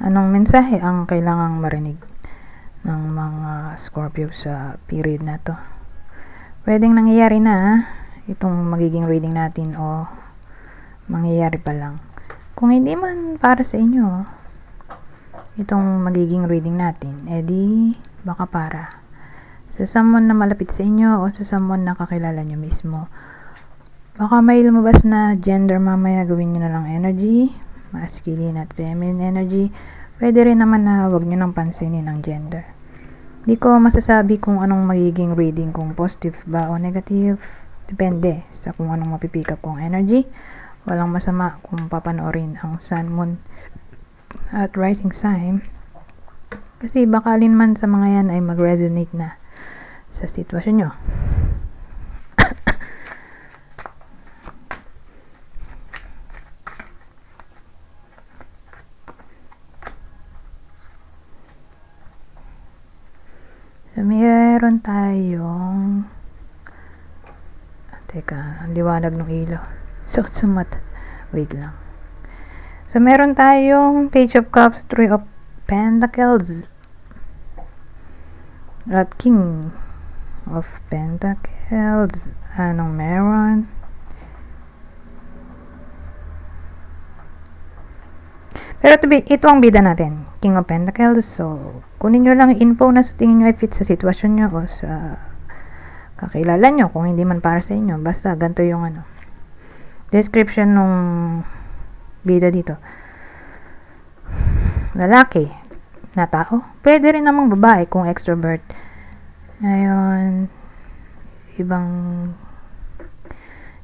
Anong mensahe ang kailangang marinig ng mga Scorpio sa period na to? Pwedeng nangyayari na itong magiging reading natin o mangyayari pa lang. Kung hindi man para sa inyo itong magiging reading natin, edi baka para sa someone na malapit sa inyo o sa someone na kakilala nyo mismo. Baka may lumabas na gender mamaya, gawin nyo na lang energy, masculine at feminine energy. Pwede rin naman na wag nyo nang pansinin ang gender. Di ko masasabi kung anong magiging reading, kung positive ba o negative. Depende sa kung anong mapipick up kong energy. Walang masama kung papanoorin ang sun, moon at rising sign. Kasi bakalin man sa mga yan ay mag-resonate na sa sitwasyon nyo. So, meron tayong teka, ang liwanag ng ilaw. Sumat. Wait lang. So, meron tayong Page of Cups, Three of Pentacles, at King of Pentacles. Anong meron? Pero ito ang bida natin, King of Pentacles. So, kunin nyo lang info na sa tingin nyo ay fit sa sitwasyon nyo o sa kakilala nyo. Kung hindi man para sa inyo, basta ganito yung description nung bida dito. Lalaki na tao. Pwede rin namang babae kung extrovert. Ngayon, ibang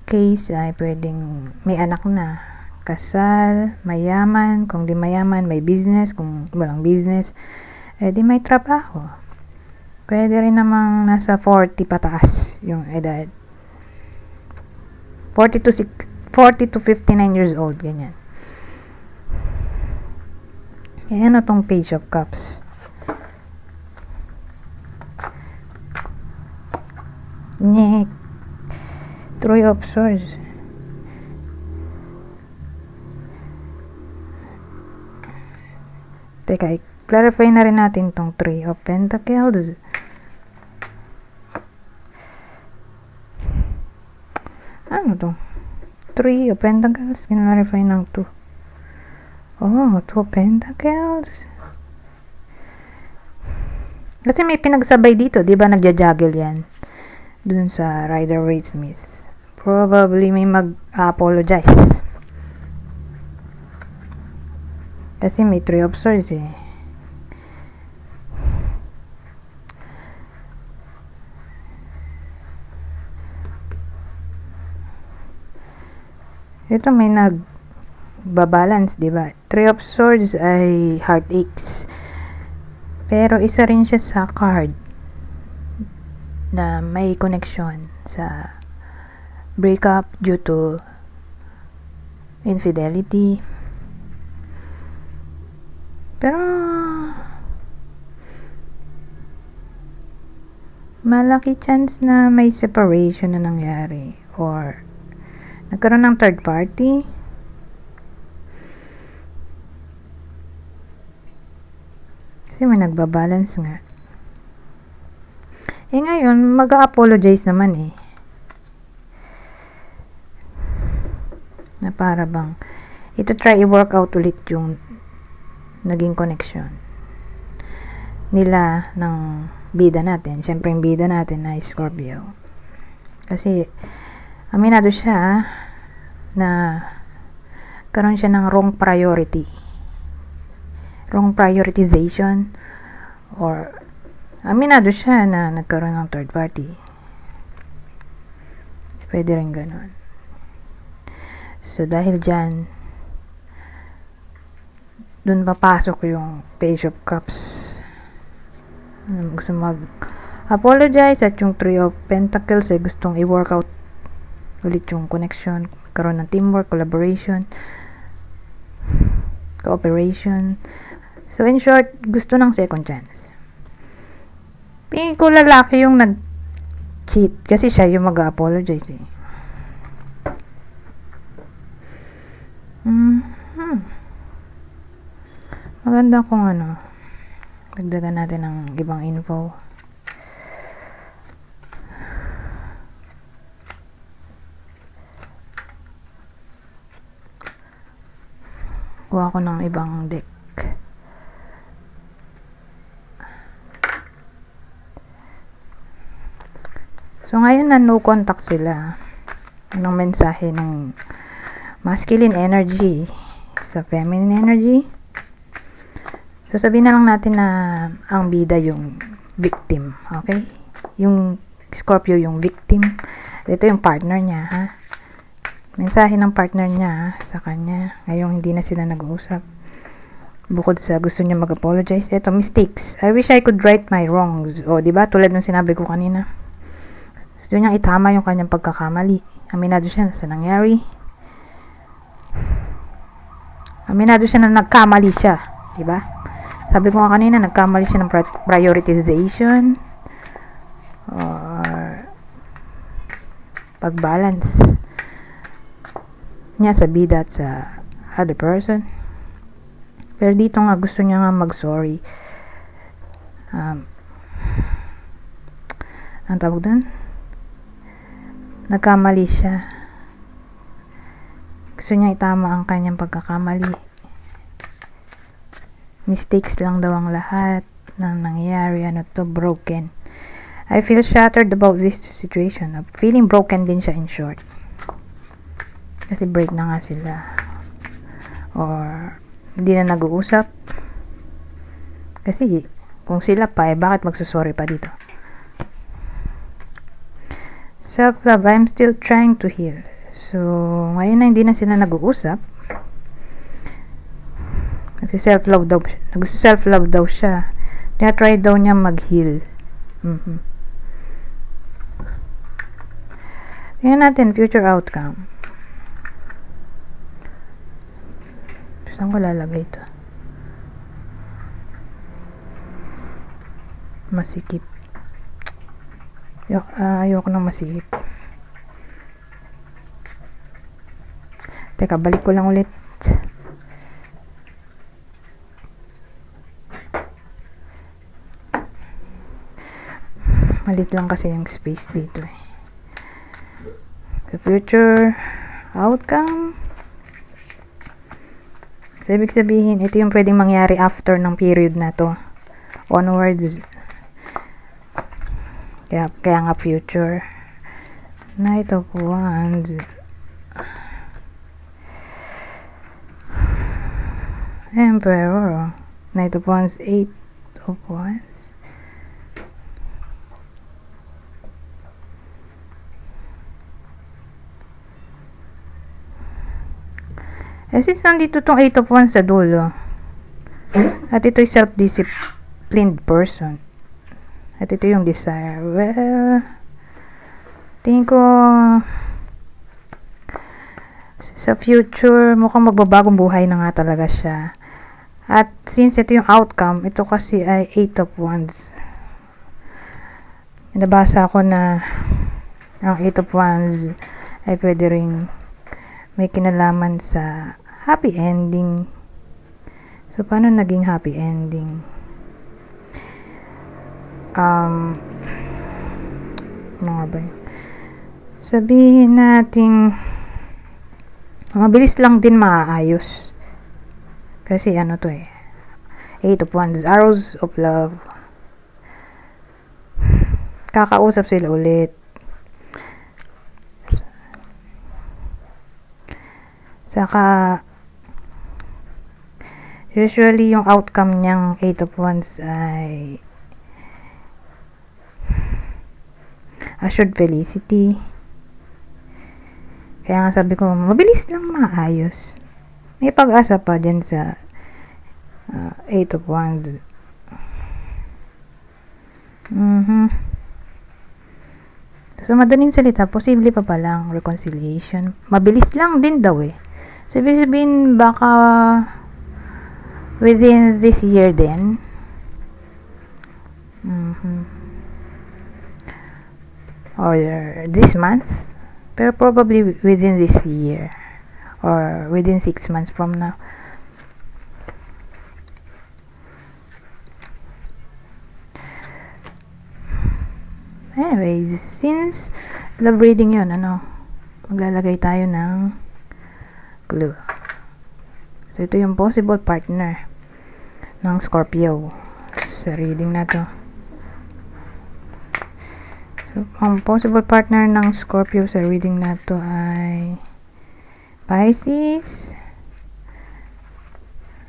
case ay pwedeng may anak na, kasal, mayaman, kung di mayaman, may business, kung walang business, di may trabaho. Pwede rin namang nasa 40 pataas yung edad. 40 to 59 years old, ganyan. Kaya ano tong Page of Cups? Three of Swords. Teka, clarify na rin natin tong Three of Pentacles. Ano to? Three of Pentacles. Clarify ng 2. Oh, 2 of Pentacles. Kasi may pinagsabay dito, di ba? Nagja-juggle yan. Dun sa Rider-Waite-Smith. Probably may mag-apologize. Kasi may Three of Swords eh. Ito may nagbabalance, di ba? Three of Swords ay heartaches. Pero isa rin siya sa card na may connection sa breakup due to infidelity. Pero malaki chance na may separation na nangyari or nagkaroon ng third party. Kasi may nagbabalance nga. Ngayon, mag-a-apologize naman eh. Na para bang ito try i-work out ulit yung naging connection nila ng bida natin. Siyempre yung bida natin na Scorpio. Kasi aminado siya na karoon siya ng wrong priority. Wrong prioritization or aminado siya na nagkaroon ng third party. Pwede rin ganun. So dahil dyan, dun papasok yung Page of Cups. Gusto mag-apologize at yung Three of Pentacles ay gustong i-work out ulit yung connection, karoon ng teamwork, collaboration, cooperation. So in short, gusto ng second chance. Tingin ko lalaki yung nag-cheat kasi siya yung mag-apologize eh. Maganda kung ano, dagdagan natin ng ibang info. Kuha ko ng ibang deck. So, ngayon na no contact sila. Anong mensahe ng masculine energy sa feminine energy? So, sabihin na lang natin na ang bida yung victim. Okay? Yung Scorpio yung victim. Ito yung partner niya, ha? Mensahe ng partner niya sa kanya. Ngayong hindi na sila nag-uusap. Bukod sa gusto niya mag-apologize. Ito, mistakes. I wish I could right my wrongs. O, diba? Tulad ng sinabi ko kanina. Gusto niyang itama yung kanyang pagkakamali. Aminado siya sa nangyari. Aminado siya na nagkamali siya. Diba? Sabi ko nga kanina, nagkamali siya ng prioritization. Or pag-balance niya sa bida at sa other person. Pero dito nga gusto niya nga mag-sorry. Ang tawag doon? Nagkamali siya. Gusto niya itama ang kanyang pagkakamali. Mistakes lang daw ang lahat ng nangyayari. Ano to? Broken. I feel shattered about this situation. Feeling broken din siya in short. Kasi break na nga sila. Or hindi na nag-uusap. Kasi kung sila pa, bakit magsusorry pa dito? Self-love, I'm still trying to heal. So, ngayon na hindi na sila nag-uusap. Nagsi-self-love daw siya. Try daw niya mag-heal. Tingnan natin, future outcome. Saan ko lalagay ito? Masikip. Ayoko ng masikip. Teka, balik ko lang ulit. Malit lang kasi yung space dito eh. The future outcome. So, ibig sabihin, ito yung pwedeng mangyari after ng period na to. Onwards. Kaya nga future. Knight of Wands. Emperor. Knight of Wands. 8 of Wands. Since nandito tong 8 of Wands sa dulo. At ito'y self-disciplined person. At ito yung desire. Well, tingin ko sa future, mukhang magbabagong buhay na nga talaga siya. At since ito yung outcome, ito kasi ay 8 of Wands. Nabasa ko na ang 8 of Wands ay pwede ring may kinalaman sa happy ending. So, paano naging happy ending? Ano nga ba yun? Sabihin natin mabilis lang din maaayos. Kasi ano to eh. 8 of Wands, arrows of love. Kakausap sila ulit. Saka usually yung outcome niyang 8 of Wands ay assured felicity. Kaya nga sabi ko, mabilis lang maayos. May pag-asa pa dyan sa 8 of Wands. So, madaling salita, posible pa palang reconciliation. Mabilis lang din daw eh. So, ibig sabihin, baka within this year din. Or this month. Pero probably within this year. Or within 6 months from now. Anyways, since love reading yun, maglalagay tayo ng clue. So, ito yung possible partner ng Scorpio sa reading na to. So, ang possible partner ng Scorpio sa reading na to ay Pisces.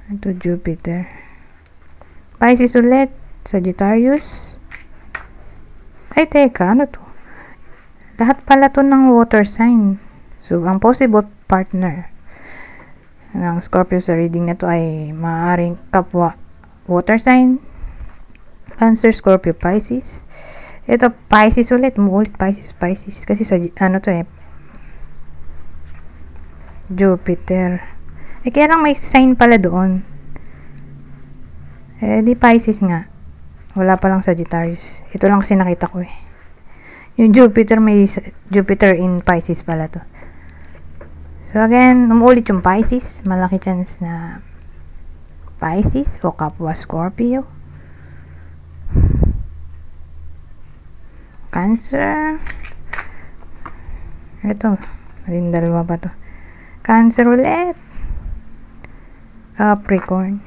Ito, Jupiter. Pisces ulit. Sagittarius. Ay, teka, ano to? Lahat pala to ng water sign. So, ang possible partner ng Scorpio sa reading na to ay maaaring kapwa water sign, Cancer, Scorpio, Pisces. Ito, Pisces ulit. Umuulit, Pisces. Kasi sa, Jupiter. Kaya lang may sign pala doon. Di Pisces nga. Wala palang Sagittarius. Ito lang kasi nakita ko Yung Jupiter, may Jupiter in Pisces pala to. So again, umuulit yung Pisces. Malaki chance na Pisces o kapwa Scorpio. Cancer. Ito, rin dalawa pa to. Cancer ulit. Capricorn.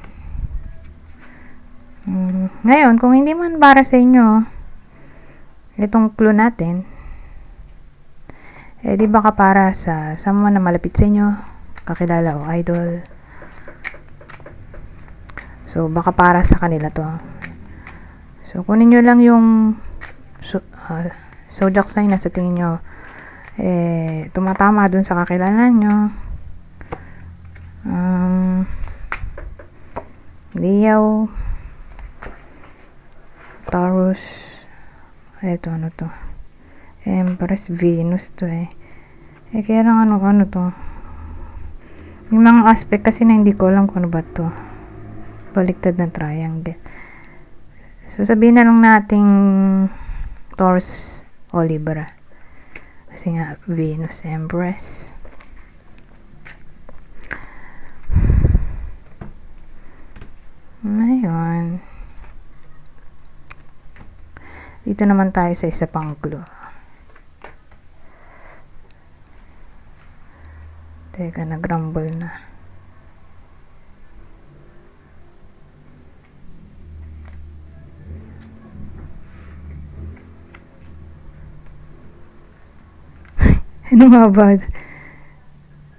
Ngayon, kung hindi man para sa inyo itong clue natin, di baka para sa someone na malapit sa inyo, kakilala o idol. So, baka para sa kanila to. So, kunin nyo lang yung zodiac sign na sa tingin nyo tumatama dun sa kakilala nyo. Leo, Taurus, eto ano to, Empress, Venus to kaya lang ano to, yung mga aspect kasi na hindi ko alam kung ano ba to, baliktad na triangle. So sabihin na lang nating Taurus o Libra kasi nga Venus, Empress. Ngayon, dito naman tayo sa isa pang clue. Teka, nag-rumble na. Ano nga ba?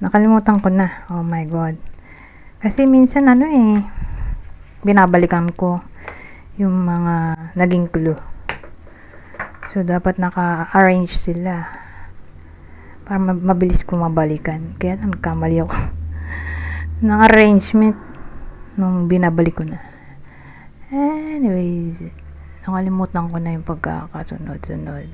Nakalimutan ko na. Oh my God. Kasi minsan binabalikan ko yung mga naging clue. So, dapat naka-arrange sila para mabilis ko mabalikan. Kaya nagkamali ako ng arrangement nung binabalik ko na. Anyways, nakalimutan ko na yung pagkakasunod-sunod.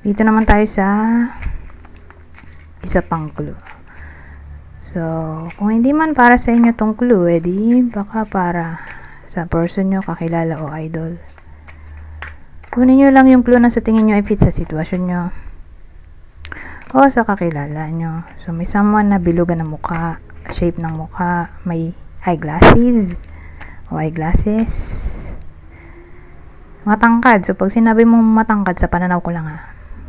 Dito naman tayo sa isa pang clue. So, kung hindi man para sa inyo tong clue, di baka para sa person nyo, kakilala o idol. Kunin nyo lang yung clue na sa tingin nyo ay fit sa sitwasyon nyo o sa kakilala nyo. So, may someone na bilugan ng mukha, shape ng mukha, may eyeglasses o eyeglasses. Matangkad. So, pag sinabi mong matangkad, sa pananaw ko lang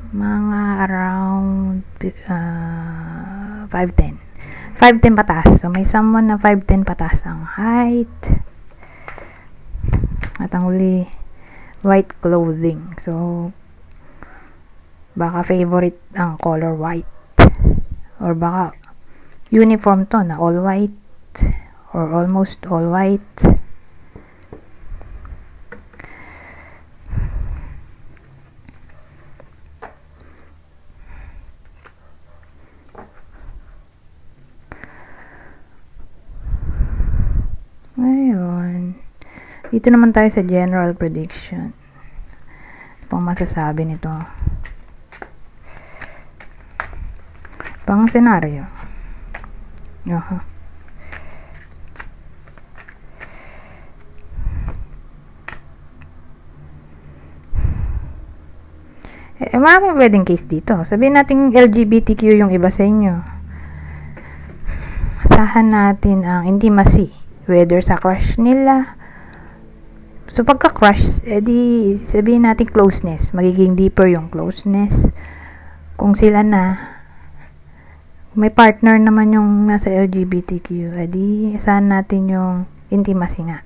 mga around 5'10". 5'10" pataas. So, may someone na 5'10" pataas ang height. At ang huli, white clothing. So, baka favorite ang color white. Or baka uniform to na all white or almost all white. Ngayon, dito naman tayo sa general prediction. Pang masasabi nito. Pang senaryo. Maraming wedding case dito. Sabihin natin LGBTQ yung iba sa inyo. Asahan natin ang intimacy. Whether sa crush nila, So, pagka-crush, edi sabihin natin closeness. Magiging deeper yung closeness. Kung sila na, may partner naman yung nasa LGBTQ, edi asahan natin yung intimacy nga.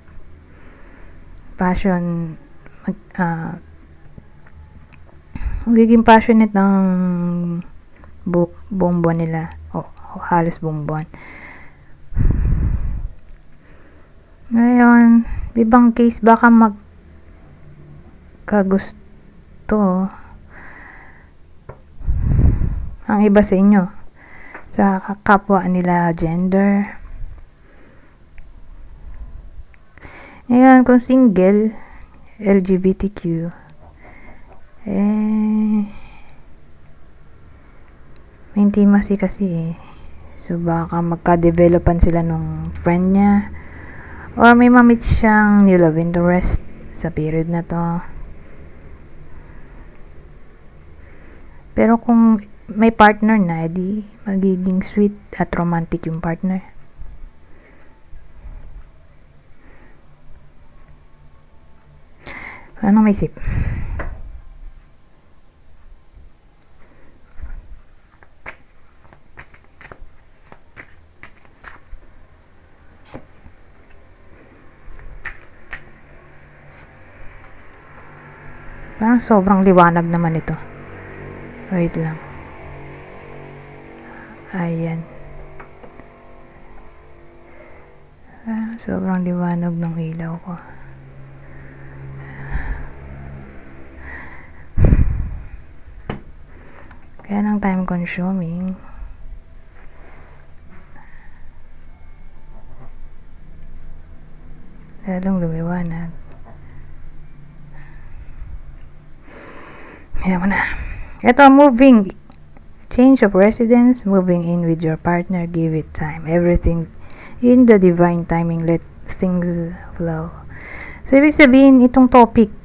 Passion, magiging passionate ng buong buwan nila. O halos buong buwan. Ngayon, ibang case baka magkagusto ang iba sa inyo sa kapwa nila gender. Ngayon, kung single, LGBTQ, may intimacy kasi so baka magka-developan sila nung friend niya, or may mamit siyang new love interest sa period na to. Pero kung may partner na, edi magiging sweet at romantic yung partner. Anong may isip? Parang sobrang liwanag naman ito. Wait lang. Ayan. Sobrang liwanag ng ilaw ko. Kaya lang time consuming. Lalong lumiwanag. Ayan mo na. Ito, moving. Change of residence, moving in with your partner, give it time. Everything in the divine timing, let things flow. So, ibig sabihin, itong topic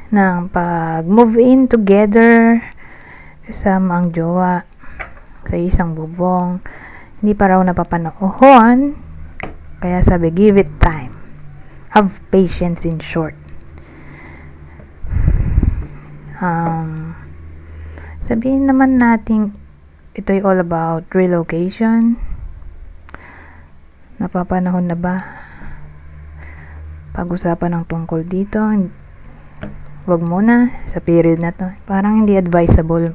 ng pag-move in together, kasama ang jowa, sa isang bubong, hindi pa raw napapanood. Kaya sabi, give it time. Have patience, in short. Sabihin naman natin ito'y all about relocation. Napapanahon na ba pag-usapan ng tungkol dito? Wag muna sa period na to. Parang hindi advisable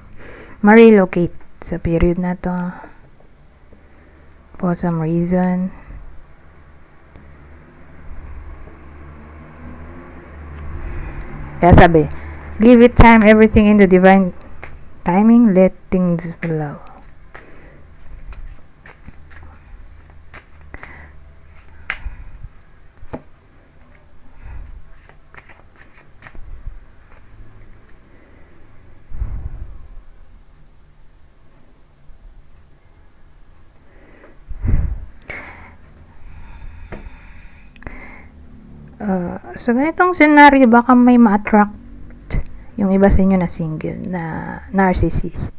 ma-relocate sa period na to for some reason. Kaya sabi, give it time, everything in the divine timing, let things flow. So ganitong scenario, baka may ma-attract yung iba sa inyo na single, na narcissist.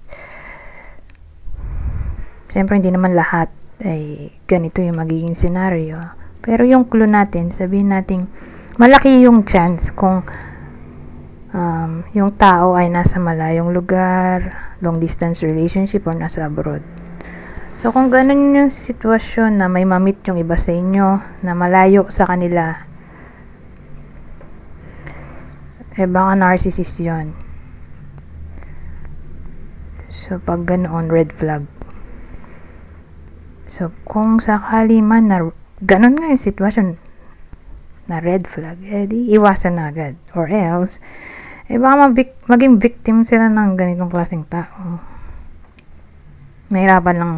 Siyempre, hindi naman lahat ay ganito yung magiging scenario. Pero yung clue natin, sabihin natin, malaki yung chance kung yung tao ay nasa malayong lugar, long distance relationship, or nasa abroad. So, kung ganun yung sitwasyon na may mamit yung iba sa inyo na malayo sa kanila, baka narcissist yun. So, pag ganoon, red flag. So, kung sakali man na ganun nga yung sitwasyon na red flag, di iwasan na agad. Or else, baka maging victim sila ng ganitong klaseng tao. Mahirapan lang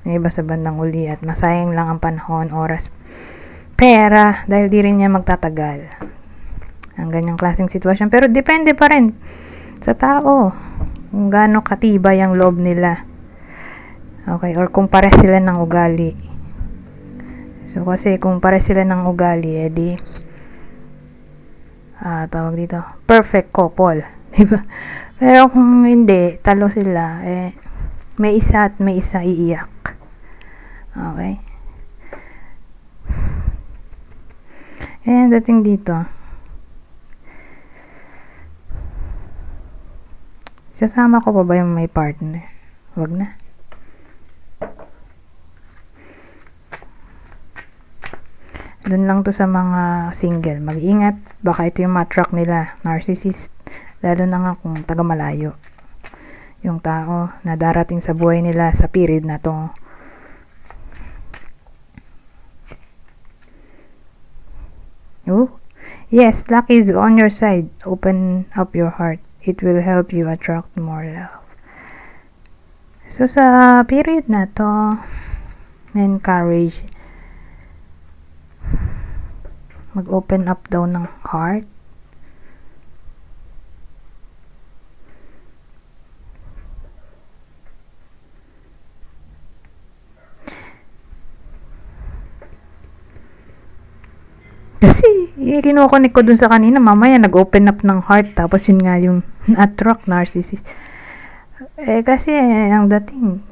yung iba sa bandang uli at masayang lang ang panahon, oras, pera, dahil di rin niya magtatagal ang ganyang klaseng sitwasyon. Pero depende pa rin sa tao kung gaano katibay ang loob nila. Okay, or kung pare sila ng ugali. So, kasi kung pare sila ng ugali, edi tawag dito, perfect couple. Diba? Pero kung hindi, talo sila, may isa at may isa iiyak. Okay? And dating dito, Isasama ko pa ba yung may partner? Wag na. Doon lang to sa mga single. Mag-ingat. Baka ito yung ma-attract nila. Narcissist. Lalo na nga kung taga-malayo. Yung tao na darating sa buhay nila sa period na to. Oh, yes, luck is on your side. Open up your heart. It will help you attract more love. So, sa period na to, encourage mag-open up daw ng heart. Kasi, kinukunik ko dun sa kanina, mamaya nag-open up ng heart, tapos yun nga yung attract narcissist. Kasi, ang dating,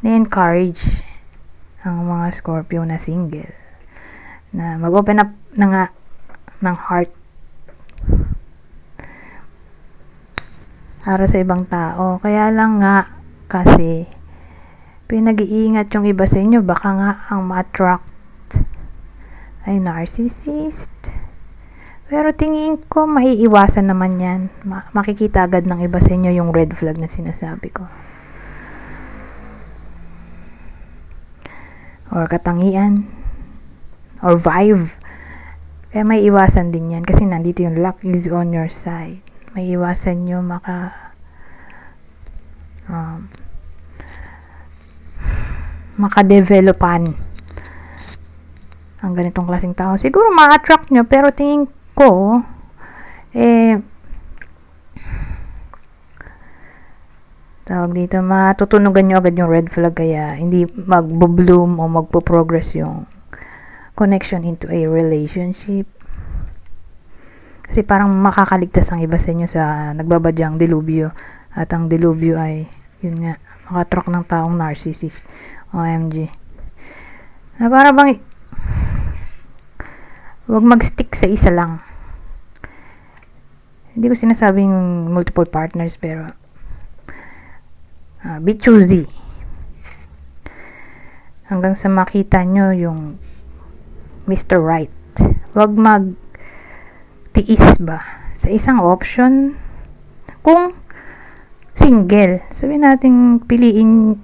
ni-encourage ang mga Scorpio na single, na mag-open up na nga ng heart para sa ibang tao. Kaya lang nga, kasi, pinag-iingat yung iba sa inyo, baka nga ang ma-attract ay narcissist. Pero tingin ko maiiwasan naman yan. Makikita agad ng iba sa inyo yung red flag na sinasabi ko. Or katangian. Or vibe. Kaya may iwasan din yan. Kasi nandito yung luck is on your side. May iwasan nyo makadevelopan ang ganitong klaseng tao. Siguro ma-attract nyo, pero tingin ko, tawag dito, matutunugan nyo agad yung red flag, kaya hindi magbo-bloom o magpo-progress yung connection into a relationship. Kasi parang makakaligtas ang iba sa inyo sa nagbabadyang delubyo. At ang delubyo ay, yun nga, maka-attract ng taong narcissist. OMG. Na para bang huwag mag-stick sa isa lang. Hindi ko sinasabing multiple partners, pero be choosy. Hanggang sa makita nyo yung Mr. Right. Huwag mag-tiis ba sa isang option. Kung single, sabihin natin piliin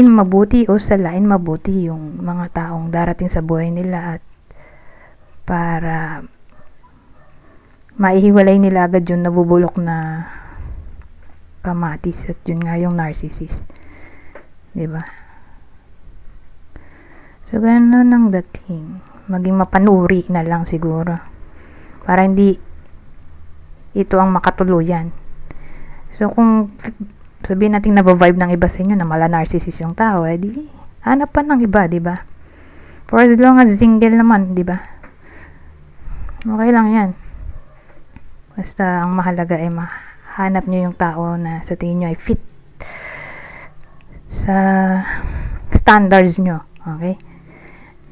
mabuti o salain mabuti yung mga taong darating sa buhay nila, at para maihiwalay nila agad yung nabubulok na kamatis, at yun nga yung narcissist, diba? So ganun ang dating, maging mapanuri na lang siguro para hindi ito ang makatuluyan. So kung sabihin natin nabavibe ng iba sa inyo na mala narcissist yung tao, di hanap pa ng iba, di ba? For as long as single naman, di ba? Okay lang yan. Basta ang mahalaga ay mahanap nyo yung tao na sa tingin nyo ay fit sa standards nyo. Okay?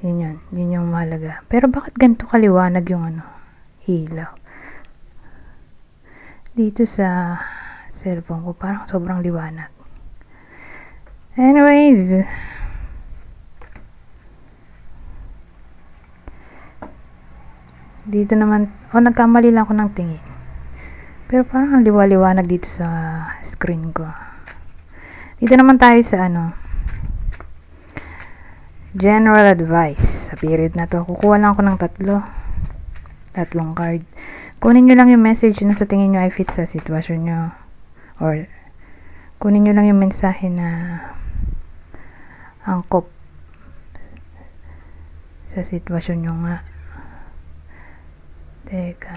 Yun yung mahalaga. Pero bakit ganito kaliwanag yung ilaw? Dito sa cellphone ko, parang sobrang liwanag. Anyways, dito naman, nagkamali lang ako ng tingin. Pero parang ang liwa-liwanag dito sa screen ko. Dito naman tayo sa general advice. Sa period na to, kukuha lang ako ng tatlong card. Kunin nyo lang yung message na sa tingin nyo ay fit sa sitwasyon nyo. Or kunin nyo lang yung mensahe na angkop sa sitwasyon nyo nga. Teka.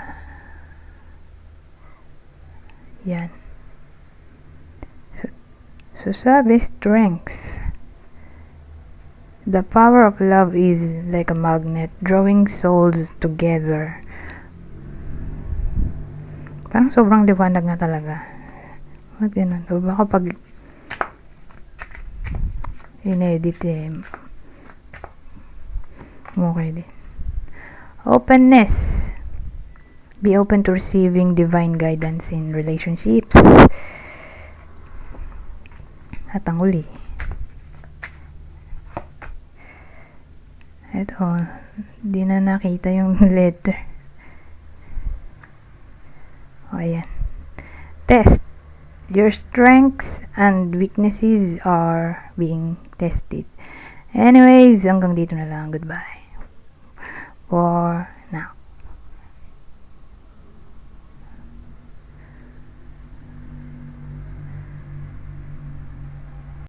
Yan. So sabi, strength. The power of love is like a magnet, drawing souls together. Parang sobrang liwanag na talaga. Ba't ganun? O baka pag inedit okay din. Openness. Be open to receiving divine guidance in relationships. At ang uli, eto, di na nakita yung letter. O, ayan. Test. Your strengths and weaknesses are being tested. Anyways, hanggang dito na lang. Goodbye. For